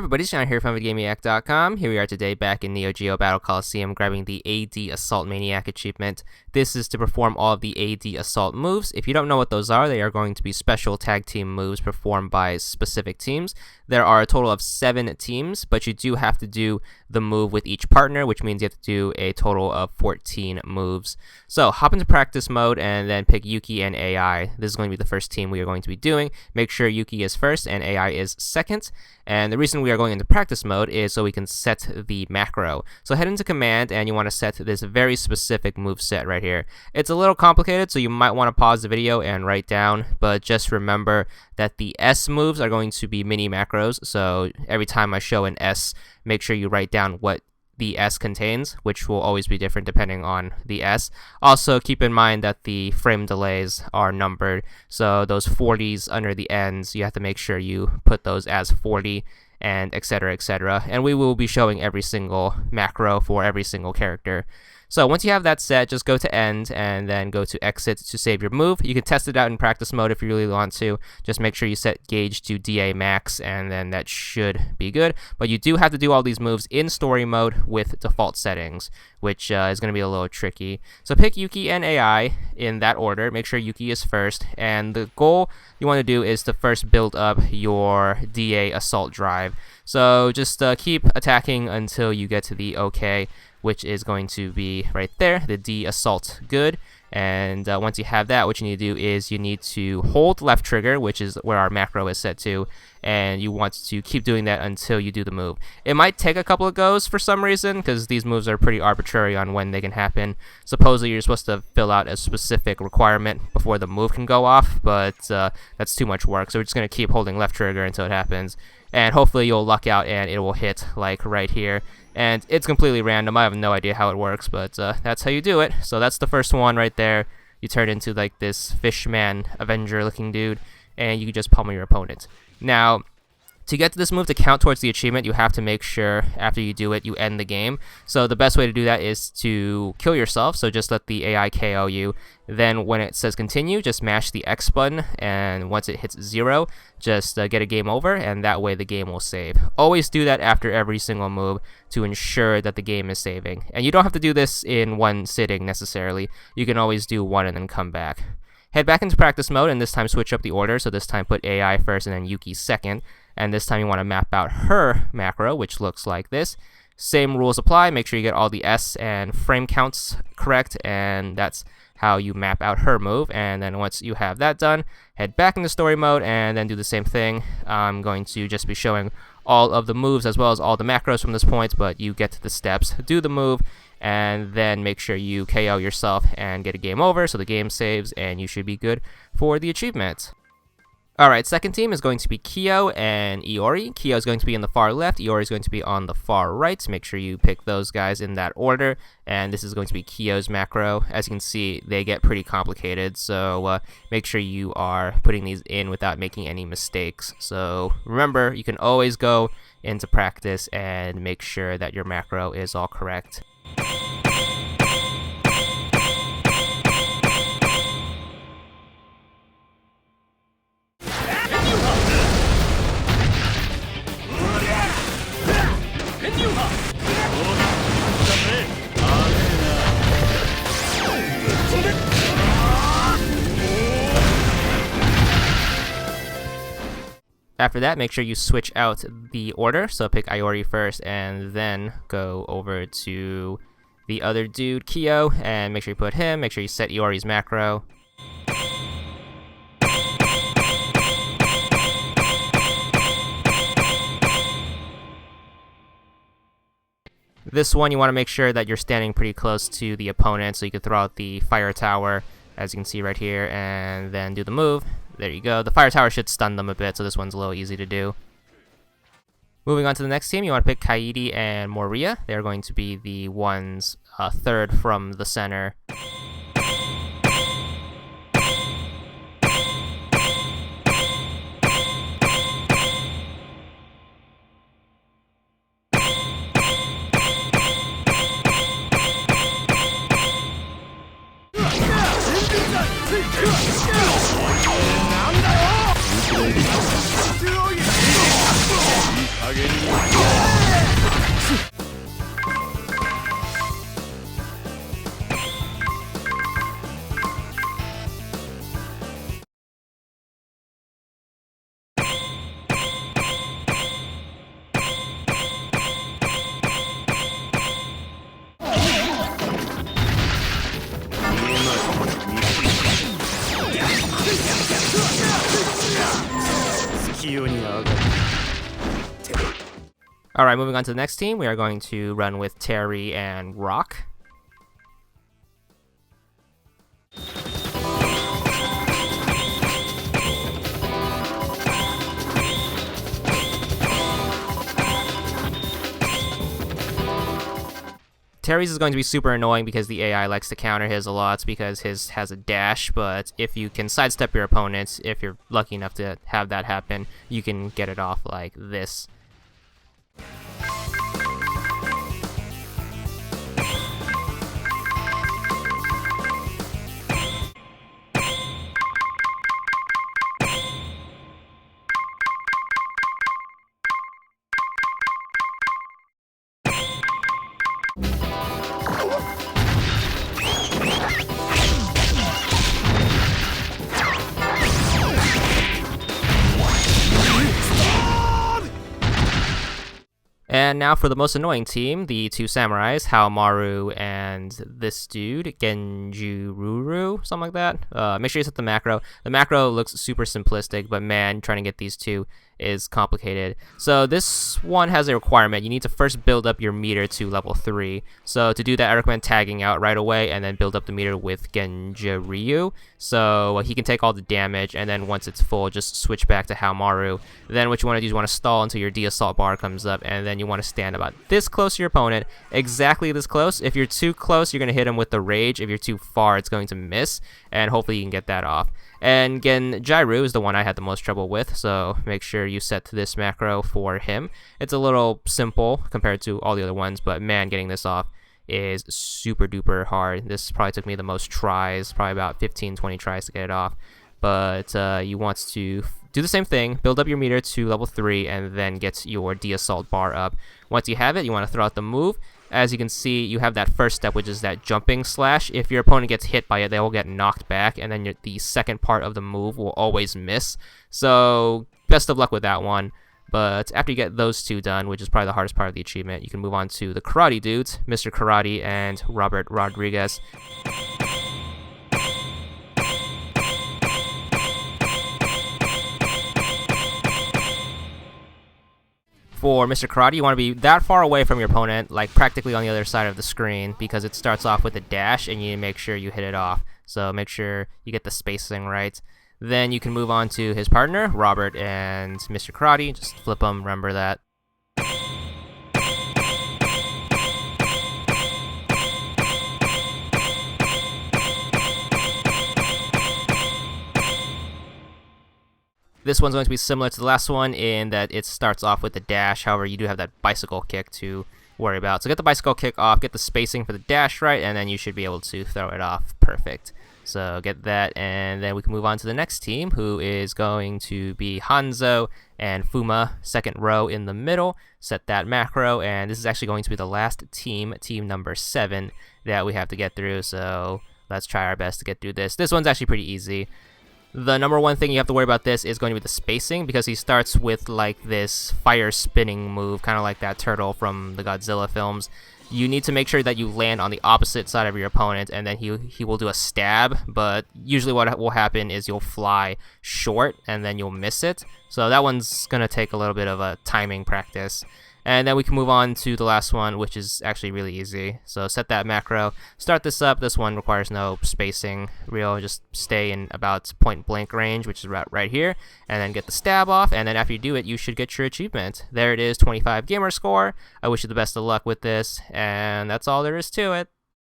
Everybody, Sean here from VidGamiac.com. Here we are today back in Neo Geo Battle Coliseum grabbing the AD Assault Maniac achievement. This is to perform all of the AD Assault moves. If you don't know what those are, they are going to be special tag team moves performed by specific teams. There are a total of 7 teams, but you do have to do the move with each partner, which means you have to do a total of 14 moves. So hop into practice mode and then pick Yuki and AI. This is going to be the first team we are going to be doing. Make sure Yuki is first and AI is second. And the reason we are going into practice mode is so we can set the macro. So head into command and you want to set this very specific move set right here. It's a little complicated, so you might want to pause the video and write down, but just remember that the S moves are going to be mini macros. So every time I show an S, make sure you write down what the S contains, which will always be different depending on the S. Also, keep in mind that the frame delays are numbered, so those 40s under the ends, you have to make sure you put those as 40, and etc, etc. And we will be showing every single macro for every single character. So once you have that set, just go to end and then go to exit to save your move. You can test it out in practice mode if you really want to. Just make sure you set gauge to DA max and then that should be good. But you do have to do all these moves in story mode with default settings, which is going to be a little tricky. So pick Yuki and AI in that order. Make sure Yuki is first. And the goal you want to do is to first build up your DA assault drive. So just keep attacking until you get to the OK, which is going to be right there, the D assault good. And once you have that, what you need to do is you need to hold left trigger, which is where our macro is set to, and you want to keep doing that until you do the move. It might take a couple of goes for some reason, because these moves are pretty arbitrary on when they can happen. Supposedly you're supposed to fill out a specific requirement before the move can go off, but that's too much work, so we're just going to keep holding left trigger until it happens. And hopefully you'll luck out and it will hit like right here. And it's completely random. I have no idea how it works, but that's how you do it. So that's the first one right there. You turn into like this fishman Avenger looking dude, and you can just pummel your opponent. Now, to get to this move to count towards the achievement, you have to make sure after you do it, you end the game. So the best way to do that is to kill yourself. So just let the AI KO you. Then when it says continue, just mash the X button. And once it hits 0, just get a game over. And that way the game will save. Always do that after every single move to ensure that the game is saving. And you don't have to do this in one sitting necessarily. You can always do one and then come back. Head back into practice mode and this time switch up the order. So this time put AI first and then Yuki second. And this time you want to map out her macro, which looks like this. Same rules apply. Make sure you get all the S and frame counts correct, and that's how you map out her move. And then once you have that done, head back into story mode and then do the same thing. I'm going to just be showing all of the moves as well as all the macros from this point, but you get to the steps, do the move, and then make sure you KO yourself and get a game over so the game saves and you should be good for the achievement. Alright, second team is going to be Kyo and Iori. Kyo is going to be on the far left, Iori is going to be on the far right. Make sure you pick those guys in that order. And this is going to be Kyo's macro. As you can see, they get pretty complicated, so make sure you are putting these in without making any mistakes. So remember, you can always go into practice and make sure that your macro is all correct. After that, make sure you switch out the order. So pick Iori first and then go over to the other dude, Kyo, and make sure you put him. Make sure you set Iori's macro. This one, you want to make sure that you're standing pretty close to the opponent so you can throw out the fire tower, as you can see right here, and then do the move. There you go. The fire tower should stun them a bit, so this one's a little easy to do. Moving on to the next team, you want to pick Kaede and Moria. They're going to be the ones third from the center. Alright, moving on to the next team, we are going to run with Terry and Rock. Terry's is going to be super annoying because the AI likes to counter his a lot because his has a dash, but if you can sidestep your opponent, if you're lucky enough to have that happen, you can get it off like this. And now for the most annoying team, the two samurais, Haomaru and this dude, Genjururu, something like that. Make sure you set the macro. The macro looks super simplistic, but man, trying to get these two is complicated. So this one has a requirement. You need to first build up your meter to level 3. So to do that, I recommend tagging out right away and then build up the meter with Genjuryu. So he can take all the damage, and then once it's full, just switch back to Haomaru. Then what you want to do is you want to stall until your D-Assault bar comes up, and then you want to stand about this close to your opponent, exactly this close. If you're too close, you're going to hit him with the Rage. If you're too far, it's going to miss, and hopefully you can get that off. And Genjuryu is the one I had the most trouble with, so make sure you set this macro for him. It's a little simple compared to all the other ones, but man, getting this off is super duper hard. This probably took me the most tries, probably about 15-20 tries to get it off. But you want to do the same thing, build up your meter to level 3, and then get your D-Assault bar up. Once you have it, you want to throw out the move. As you can see, you have that first step, which is that jumping slash. If your opponent gets hit by it, they will get knocked back, and then the second part of the move will always miss. So best of luck with that one. But after you get those two done, which is probably the hardest part of the achievement, you can move on to the karate dudes, Mr. Karate and Robert Rodriguez. For Mr. Karate, you want to be that far away from your opponent, like practically on the other side of the screen, because it starts off with a dash and you need to make sure you hit it off. So make sure you get the spacing right. Then you can move on to his partner, Robert and Mr. Karate. Just flip them, remember that. This one's going to be similar to the last one in that it starts off with the dash. However, you do have that bicycle kick to worry about. So get the bicycle kick off, get the spacing for the dash right, and then you should be able to throw it off perfect. So get that, and then we can move on to the next team, who is going to be Hanzo and Fuma, second row in the middle. Set that macro, and this is actually going to be the last team, team number 7, that we have to get through. So let's try our best to get through this. This one's actually pretty easy. The number one thing you have to worry about this is going to be the spacing, because he starts with like this fire spinning move, kind of like that turtle from the Godzilla films. You need to make sure that you land on the opposite side of your opponent, and then he will do a stab, but usually what will happen is you'll fly short and then you'll miss it. So that one's going to take a little bit of a timing practice. And then we can move on to the last one, which is actually really easy. So set that macro, start this up. This one requires no spacing, just stay in about point blank range, which is right here, and then get the stab off. And then after you do it, you should get your achievement. There it is, 25 gamer score. I wish you the best of luck with this, and that's all there is to it.